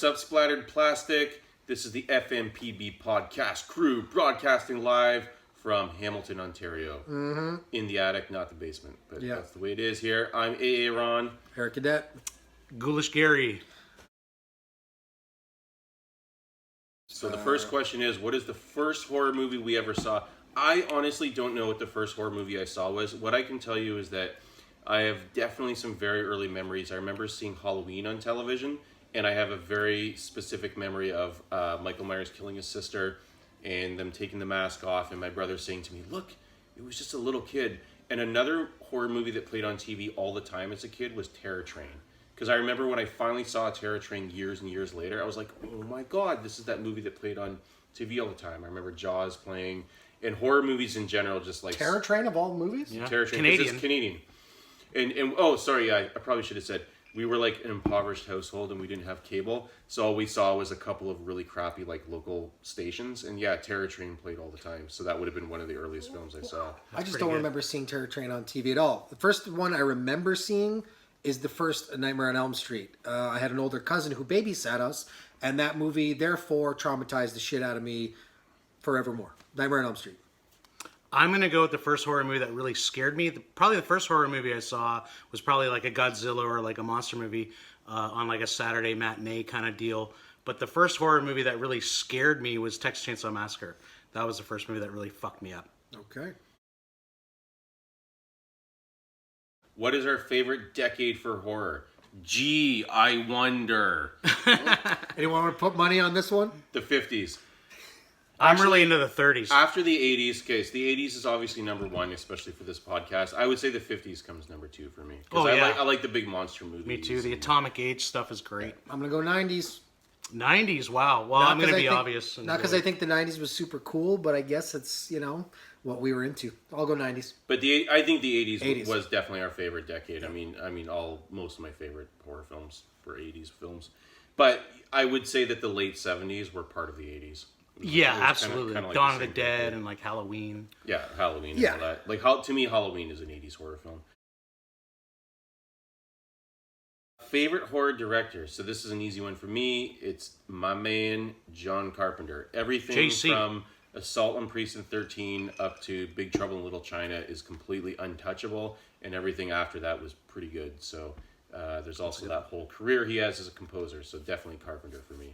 What's up, Splattered Plastic? This is the FMPB podcast crew broadcasting live from Hamilton, Ontario. In the attic, not the basement. But that's the way it is here. I'm AA Ron. Gaudet. Ghoulish Gary. So the first question is, what is the first horror movie we ever saw? I honestly don't know what the first horror movie I saw was. What I can tell you is that I have definitely some very early memories. I remember seeing Halloween on television, and I have a very specific memory of Michael Myers killing his sister and them taking the mask off and my brother saying to me, look, it was just a little kid. And another horror movie that played on TV all the time as a kid was Terror Train. Because I remember when I finally saw Terror Train years and years later, I was like, oh my God, this is that movie that played on TV all the time. I remember Jaws playing, and horror movies in general, just like... Terror Train of all movies? Yeah. Terror Train. Canadian. It's Canadian. And oh, sorry, I probably should have said, we were like an impoverished household and we didn't have cable, so all we saw was a couple of really crappy like local stations, and yeah, Terror Train played all the time, so that would have been one of the earliest films I saw. I just don't remember seeing Terror Train on TV at all. The first one I remember seeing is the first Nightmare on Elm Street. I had an older cousin who babysat us, and that movie therefore traumatized the shit out of me forevermore. Nightmare on Elm Street. I'm going to go with the first horror movie that really scared me. Probably the first horror movie I saw was probably like a Godzilla or like a monster movie on like a Saturday matinee kind of deal. But the first horror movie that really scared me was Texas Chainsaw Massacre. That was the first movie that really fucked me up. Okay. What is our favorite decade for horror? Gee, I wonder. Anyone want to put money on this one? The 50s. I'm really into the 30s. After the 80s, okay, so the 80s is obviously number one, especially for this podcast. I would say the 50s comes number two for me. Oh, yeah. I like the big monster movies. Me too. The Atomic Age stuff is great. I'm going to go 90s. 90s, wow. Well, I'm going to be obvious. Not because I think the 90s was super cool, but I guess it's, what we were into. I'll go 90s. But I think the 80s was definitely our favorite decade. I mean, most of my favorite horror films were 80s films. But I would say that the late 70s were part of the 80s. Yeah, absolutely. Kinda like Dawn of the Dead and like Halloween. Yeah, Halloween and all that. Like, to me, Halloween is an 80s horror film. Favorite horror director. So this is an easy one for me. It's my man, John Carpenter. Everything JC. From Assault on Precinct 13 up to Big Trouble in Little China is completely untouchable, and everything after that was pretty good. So there's also that whole career he has as a composer. So definitely Carpenter for me.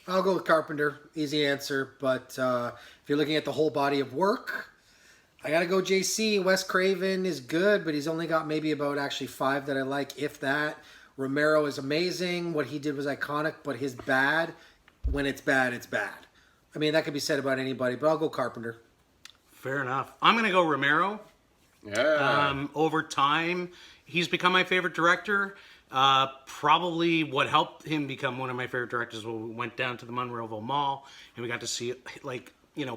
I'll go with Carpenter. Easy answer. But if you're looking at the whole body of work, I got to go JC. Wes Craven is good, but he's only got maybe about actually 5 that I like, if that. Romero is amazing. What he did was iconic, but his bad, when it's bad, it's bad. I mean, that could be said about anybody, but I'll go Carpenter. Fair enough. I'm going to go Romero. Yeah. Over time, he's become my favorite director. Probably what helped him become one of my favorite directors was we went down to the Monroeville Mall and we got to see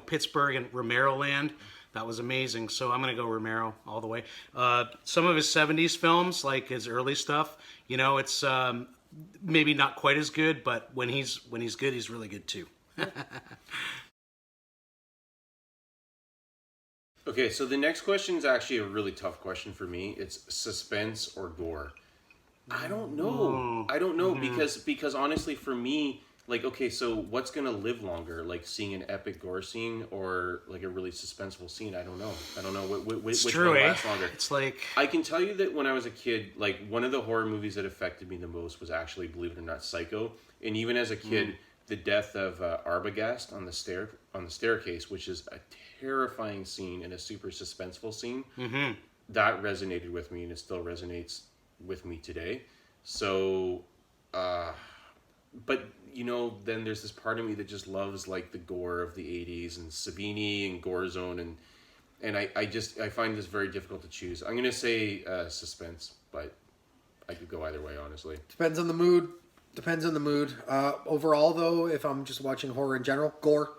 Pittsburgh and Romero land. That was amazing. So I'm going to go Romero all the way. Some of his 70s films, like his early stuff, it's maybe not quite as good, but when he's good, he's really good too. Okay, so the next question is actually a really tough question for me. It's suspense or gore. I don't know. Because honestly, for me, like, okay, so what's gonna live longer? Like seeing an epic gore scene or like a really suspenseful scene? I don't know. Which one lasts longer. It's like, I can tell you that when I was a kid, like one of the horror movies that affected me the most was actually, believe it or not, Psycho. And even as a kid, the death of Arbogast on the staircase, which is a terrifying scene and a super suspenseful scene, that resonated with me, and it still resonates with me today. So but then there's this part of me that just loves like the gore of the 80s and Savini and Gore Zone, and I find this very difficult to choose. I'm gonna say suspense, but I could go either way, honestly. Depends on the mood. Overall, though, if I'm just watching horror in general, gore.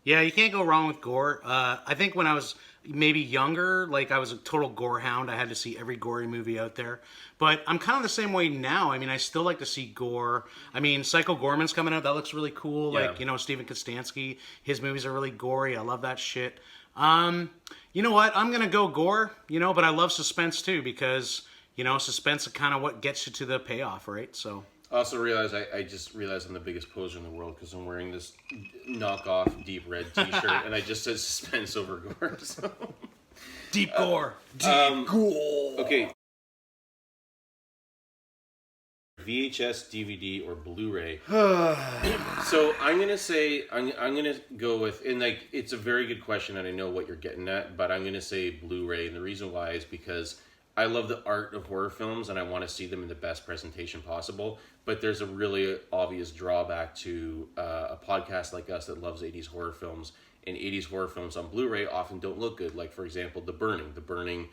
Yeah, you can't go wrong with gore. I think when I was maybe younger, like I was a total gore hound. I had to see every gory movie out there. But I'm kind of the same way now. I mean, I still like to see gore. I mean, Psycho Gorman's coming out. That looks really cool. Yeah. Like, Stephen Kostansky, his movies are really gory. I love that shit. You know what? I'm going to go gore, but I love suspense too because, suspense is kind of what gets you to the payoff, right? So Also realized I just realized I'm the biggest poser in the world because I'm wearing this knockoff deep red T-shirt and I just said suspense over gore. So. Deep gore. Deep gore. Okay. VHS, DVD, or Blu-ray. So I'm gonna say I'm gonna go with, and like it's a very good question, and I know what you're getting at, but I'm gonna say Blu-ray, and the reason why is because I love the art of horror films, and I want to see them in the best presentation possible. But there's a really obvious drawback to a podcast like us that loves 80s horror films, and 80s horror films on Blu-ray often don't look good. Like for example, The Burning.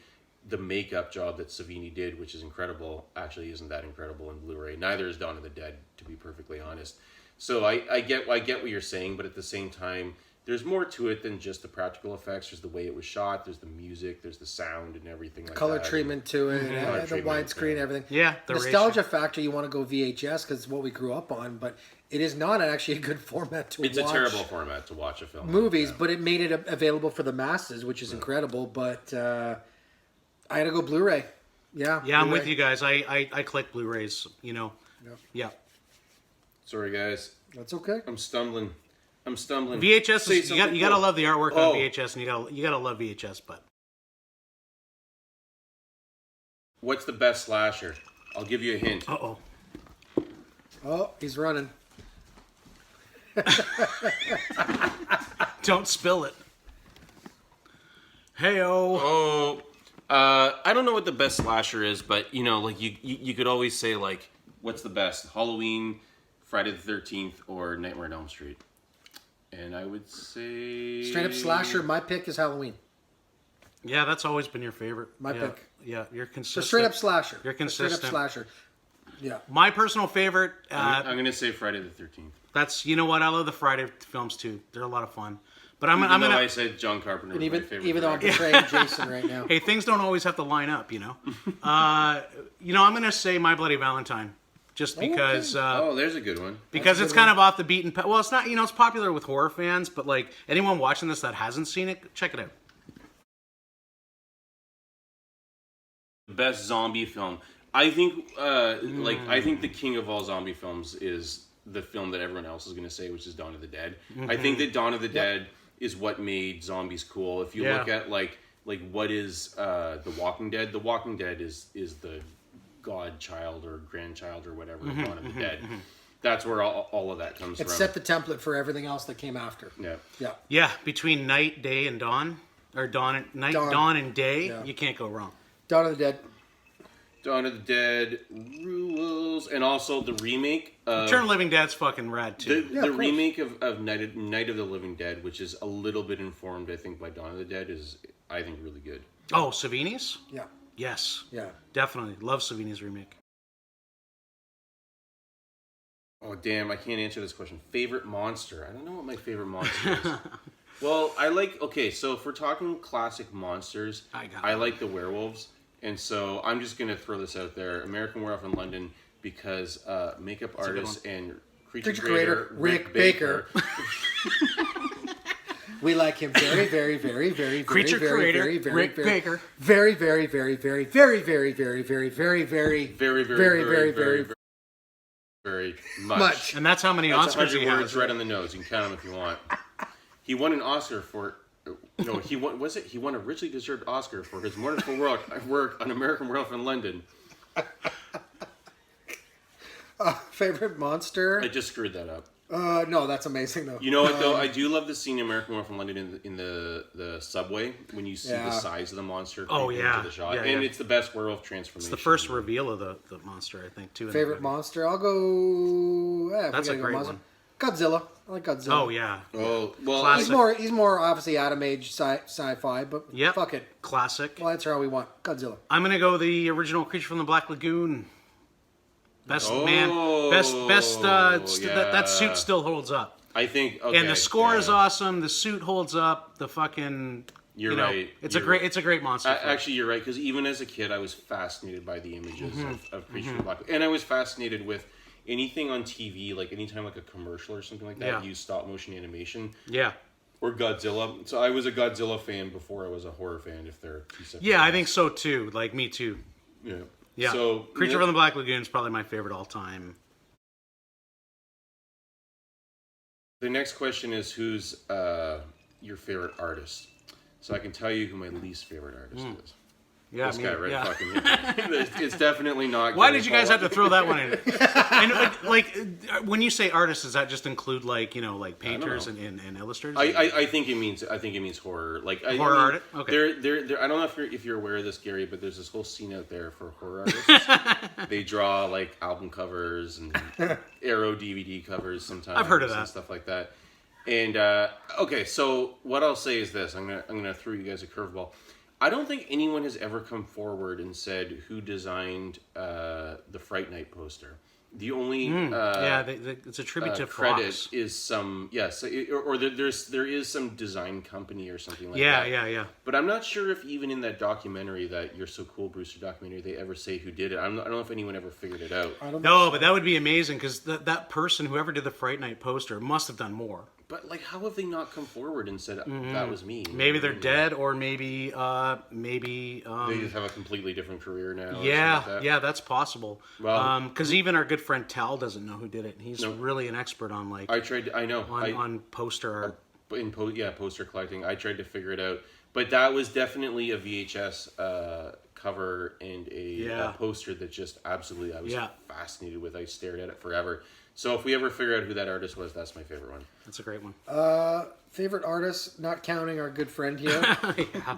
The makeup job that Savini did, which is incredible, actually isn't that incredible in Blu-ray. Neither is Dawn of the Dead, to be perfectly honest. So I get what you're saying, but at the same time, there's more to it than just the practical effects. There's the way it was shot, there's the music, there's the sound and everything like Color that. treatment to it, Color the treatment, widescreen, yeah. everything. Yeah, the nostalgia ratio. factor. You want to go VHS because it's what we grew up on, but it is not actually a good format to watch. It's a terrible format to watch a film. Movies, Yeah. but it made it available for the masses, which is incredible. But I had to go Blu-ray. Yeah, Yeah, I'm Blu-ray. with you guys. I collect Blu-rays, you know. Yeah. Sorry guys, That's okay. I'm stumbling. VHS Say is, you something gotta cool. love the artwork Oh. on VHS, and you gotta love VHS. But What's the best slasher? I'll give you a hint. oh, Oh, he's running. don't spill it. Heyo. Oh, I don't know what the best slasher is, but you know, like you could always say like, what's the best? Halloween, Friday the 13th, or Nightmare on Elm Street? And I would say Straight up slasher. My pick is Halloween. Yeah, that's always been your favorite. My yeah. pick. Yeah, you're So consistent. straight up slasher. You're Straight consistent. up slasher. Yeah. My personal favorite. I'm gonna say Friday the 13th. That's, you know what, I love the Friday films too. They're a lot of fun. But I'm Even though gonna. I said John Carpenter And was my favorite. even though I'm director. portraying Jason right now. Hey, things don't always have to line up, you know. I'm gonna say My Bloody Valentine, just because. Oh, there's a good one. Because That's a it's good kind of off the beaten path. Well, it's not, it's popular with horror fans, but like anyone watching this that hasn't seen it, check it out. Best zombie film. I think, I think the king of all zombie films is the film that everyone else is going to say, which is Dawn of the Dead. I think that Dawn of the Dead is what made zombies cool. If you Yeah. look at like what is The Walking Dead? The Walking Dead is the godchild or grandchild or whatever of Dawn of the Dead. That's where all of that comes It from. set the template for everything else that came after. Yeah. Yeah. Yeah, between night, day, and dawn, or dawn and day, Yeah. you can't go wrong. Dawn of the Dead. Dawn of the Dead rules, and also the remake of Return of the Living Dead's fucking rad too. Yeah, the of course. remake of Night of the Living Dead, which is a little bit informed, I think, by Dawn of the Dead, is I think really good. Oh, Savini's? Yeah. Yes, Yeah. definitely love Savini's remake. Oh damn, I can't answer this question. Favorite monster? I don't know what my favorite monster is. Well, so if we're talking classic monsters, I like the werewolves. And so I'm just going to throw this out there. American Werewolf in London, because makeup artist and creature creator Rick Baker. We like him very, very, very, very, Creature very, very, creator very, very, Rick very, Baker. very, very, very, very, very, very, very, very, very, very much. And that's how many That's Oscars he 100 words has. right on the nose. You can count them if you want. He won an Oscar for... No, he won a richly deserved Oscar for his wonderful work on American Werewolf in London. Favorite monster? I just screwed that up. No, that's amazing though. You know what though? I do love the scene in American Werewolf in London in the subway when you see the size of the monster. creeping into the shot. Yeah, and yeah. it's the best werewolf transformation. It's the first reveal of the monster, I think, too. in the Favorite movie. monster? I'll go. Yeah, if That's we a gotta go great monster. one. Godzilla. I like Godzilla. Oh yeah, Oh well, Classic. He's more obviously Atom Age sci-fi, but Yep. fuck it. classic. We'll answer how we want. Godzilla. I'm gonna go the original Creature from the Black Lagoon. Best man, best. That suit still holds up. I think. Okay, And the score is yeah. awesome. The suit holds up. The fucking. You're right. It's You're a great. right. It's a great monster. film. Actually, you're right, because even as a kid, I was fascinated by the images of Creature from the Black Lagoon. And I was fascinated with anything on TV, like anytime like a commercial or something like that, Yeah. use stop motion animation. Yeah. Or Godzilla. So I was a Godzilla fan before I was a horror fan, if they're two separate Yeah, I things. think so too. Like me too. Yeah. Yeah. So Creature from the Black Lagoon is probably my favorite all time. The next question is who's your favorite artist? So I can tell you who my least favorite artist is. Yeah, This guy right fucking here. It's definitely not. Why Gary did you guys have Pollock. to throw that one in? And like, when you say artists, does that just include like like painters know. and illustrators? I think it means horror. Like Horror artist? Okay. I don't know if you're aware of this, Gary, but there's this whole scene out there for horror artists. They draw like album covers and Arrow DVD covers sometimes. I've heard of that. And stuff like that. And okay, so what I'll say is this: I'm gonna throw you guys a curveball. I don't think anyone has ever come forward and said who designed the Fright Night poster. The only it's a tribute to credit Fox. is some there is some design company or something like Yeah, that. yeah. But I'm not sure if even in that documentary, that You're So Cool Brewster documentary, they ever say who did it. I don't know if anyone ever figured it out. No, but that would be amazing because that person, whoever did the Fright Night poster, must have done more. But like, how have they not come forward and said that was me? Maybe they're dead, or maybe they just have a completely different career now. or something yeah, like that. yeah, that's possible. Well- Because even our good friend Tal doesn't know who did it. He's really an expert on like on poster art. Poster collecting. I tried to figure it out, but that was definitely a VHS cover and a poster that just absolutely I was fascinated with. I stared at it forever. So if we ever figure out who that artist was, that's my favorite one. That's a great one. Favorite artist, not counting our good friend here, Yeah.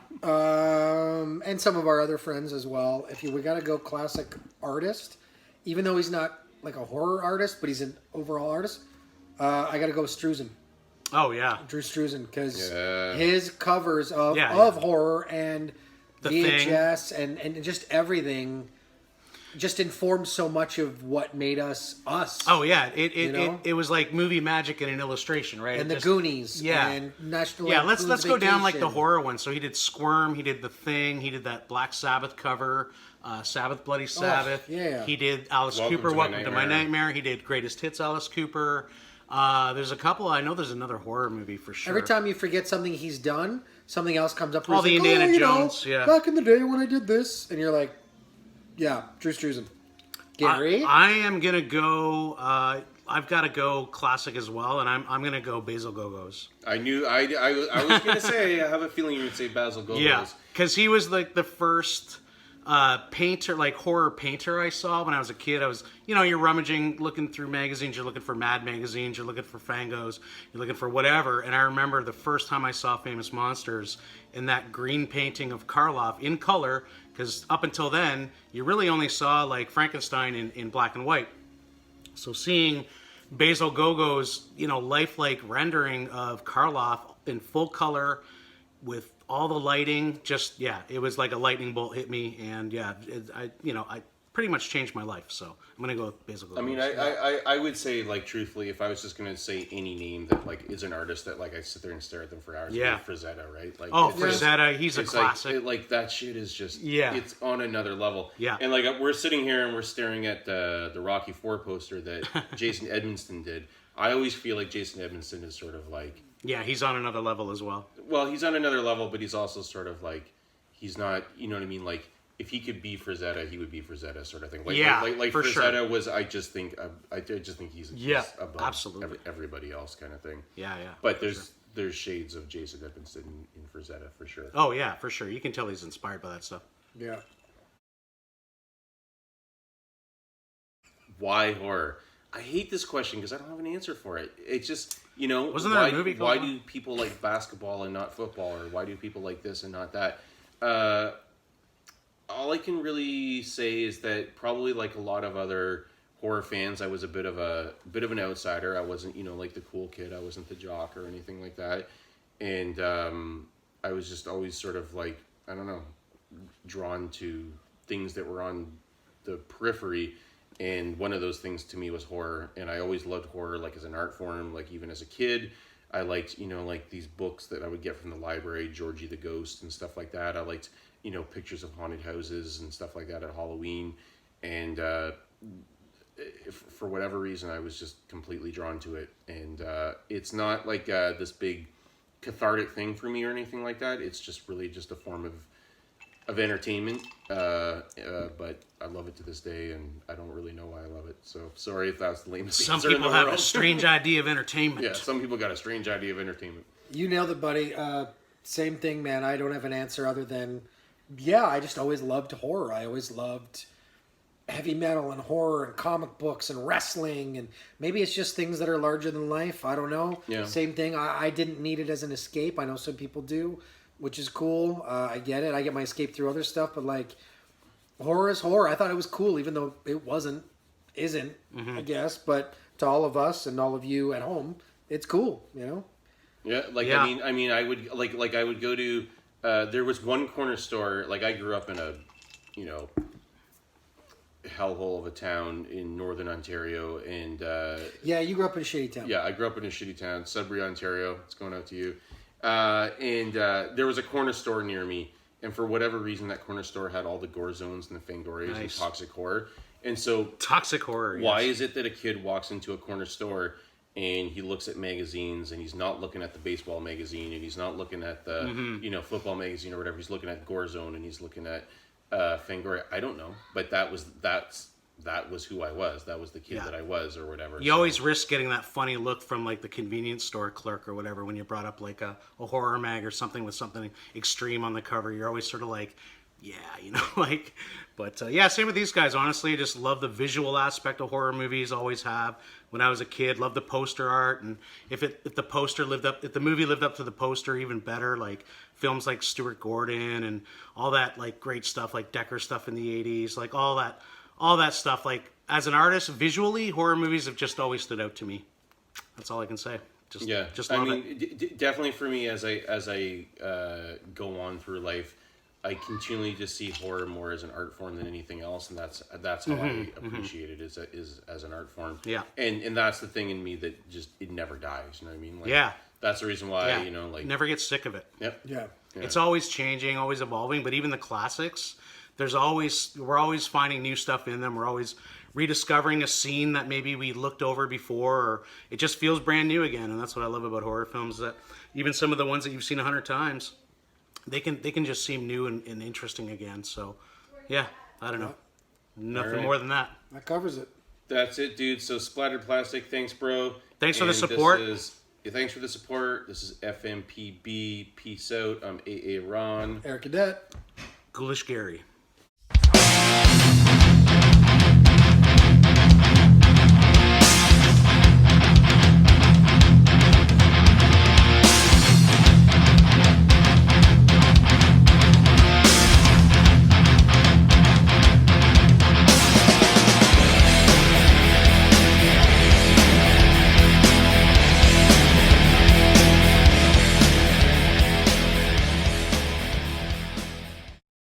and some of our other friends as well. We got to go classic artist, even though he's not like a horror artist, but he's an overall artist. I got to go with Struzan. Oh yeah. Drew Struzan, because Yeah. his covers of horror and The VHS and just everything just informed so much of what made us us. Oh yeah. know? It was like movie magic in an illustration, right? And It the just- Goonies. Yeah. And National Yeah, Lampoon's let's go down like the Vacation. horror one. So he did Squirm, he did The Thing, he did that Black Sabbath cover, Sabbath Bloody Sabbath. yeah. He did Alice Welcome Cooper, to My Welcome to My Nightmare. Nightmare. He did Greatest Hits Alice Cooper. There's a couple. I know there's another horror movie for sure. Every time you forget something he's done, something else comes up. All the he's like, Indiana you Jones, know, yeah. Back in the day when I did this, and you're like, yeah, Drew Struzan. Gary? I am gonna go. I've got to go classic as well, and I'm gonna go Basil Gogos. I knew I was gonna say I have a feeling you would say Basil Gogos. Yeah, because he was like the first painter, like horror painter I saw when I was a kid. I was, you're rummaging, looking through magazines, you're looking for Mad magazines, you're looking for Fangos, you're looking for whatever. And I remember the first time I saw Famous Monsters in that green painting of Karloff in color, because up until then, you really only saw like Frankenstein in black and white. So seeing Basil Gogos, lifelike rendering of Karloff in full color with all the lighting, it was like a lightning bolt hit me, and I pretty much changed my life. So I'm gonna go with Basil Gogos. I mean, I would say, like, truthfully, if I was just gonna say any name that like is an artist that like I sit there and stare at them for hours, Yeah. Frazetta, right? Like, Oh, it's just- Frazetta, he's a it's classic. Like that shit is just it's on another level. Yeah. And like we're sitting here and we're staring at the Rocky IV poster that Jason Edmondson did. I always feel like Jason Edmondson is sort of like, Yeah, he's on another level as well. well, he's on another level, but he's also sort of like, he's not, you know what I mean? Like, if he could be Frazetta, he would be Frazetta, sort of thing. Like, Yeah, like for Frazetta sure. was. I just think he's just above absolutely. everybody else, kind of thing. Yeah. But there's shades of Jason Edmondson in Frazetta for sure. Oh yeah, for sure. You can tell he's inspired by that stuff. Yeah. Why horror? I hate this question because I don't have an answer for it. It's just, Wasn't there a movie called why that? do people like basketball and not football, or why do people like this and not that? All I can really say is that probably like a lot of other horror fans, I was a bit of an outsider. I wasn't, like the cool kid. I wasn't the jock or anything like that. And I was just always sort of like, I don't know, drawn to things that were on the periphery. And one of those things to me was horror. And I always loved horror, like as an art form, like even as a kid. I liked, like these books that I would get from the library, Georgie the Ghost and stuff like that. I liked, pictures of haunted houses and stuff like that at Halloween. And for whatever reason, I was just completely drawn to it. And it's not like this big cathartic thing for me or anything like that. It's just really just a form of of entertainment, but I love it to this day, and I don't really know why I love it. So sorry if that's the lamest Some answer in the people have world. a strange idea of entertainment. Yeah, some people got a strange idea of entertainment. You nailed it, buddy. Same thing, man. I don't have an answer other than, yeah, I just always loved horror. I always loved heavy metal and horror and comic books and wrestling, and maybe it's just things that are larger than life. I don't know. Yeah. Same thing. I didn't need it as an escape. I know some people do, which is cool. I get it. I get my escape through other stuff, but like horror is horror. I thought it was cool, even though it isn't, I guess. But to all of us and all of you at home, it's cool, you know? Yeah, like Yeah. I mean, I would like I would go to. There was one corner store. Like I grew up in a, you know, hellhole of a town in northern Ontario, and Yeah, you grew up in a shitty town. yeah, I grew up in a shitty town, Sudbury, Ontario. It's going out to you. And there was a corner store near me, and for whatever reason, that corner store had all the gore zones and the fangories and Nice. toxic horror. And so, Toxic horror. why yes. is it that a kid walks into a corner store and he looks at magazines and he's not looking at the baseball magazine and he's not looking at the you know, football magazine or whatever? He's looking at Gore Zone and he's looking at Fangoria. I don't know, but that was who I was. That was the kid Yeah. that I was, or whatever. You always risk getting that funny look from like the convenience store clerk or whatever when you brought up like a horror mag or something with something extreme on the cover. You're always sort of like, yeah, you know, like, but yeah, same with these guys. Honestly, I just love the visual aspect of horror movies. Always have. When I was a kid, loved the poster art, and if the movie lived up to the poster, even better. Like films like Stuart Gordon and all that like great stuff, like Decker stuff in the '80s, like all that stuff. Like as an artist, visually, horror movies have just always stood out to me. That's all I can say. Just love it. Definitely for me as I go on through life, I continually just see horror more as an art form than anything else, and that's how I appreciate it is as an art form. Yeah. And that's the thing in me that just it never dies. You know what I mean? Like, Yeah. That's the reason why Yeah. you know, like, Never get sick of it. Yep. Yeah. Yeah. It's always changing, always evolving, but even the classics, we're always finding new stuff in them. We're always rediscovering a scene that maybe we looked over before, or it just feels brand new again. And that's what I love about horror films, that even some of the ones that you've seen 100 times, they can just seem new and interesting again. So yeah, I don't know. Nothing right. more than that. That covers it. That's it, dude. So Splattered Plastic, thanks, bro. Thanks for the And support. Thanks for the support. This is FMPB. Peace out. I'm AA Ron. Eric Gaudet. Ghoulish Gary.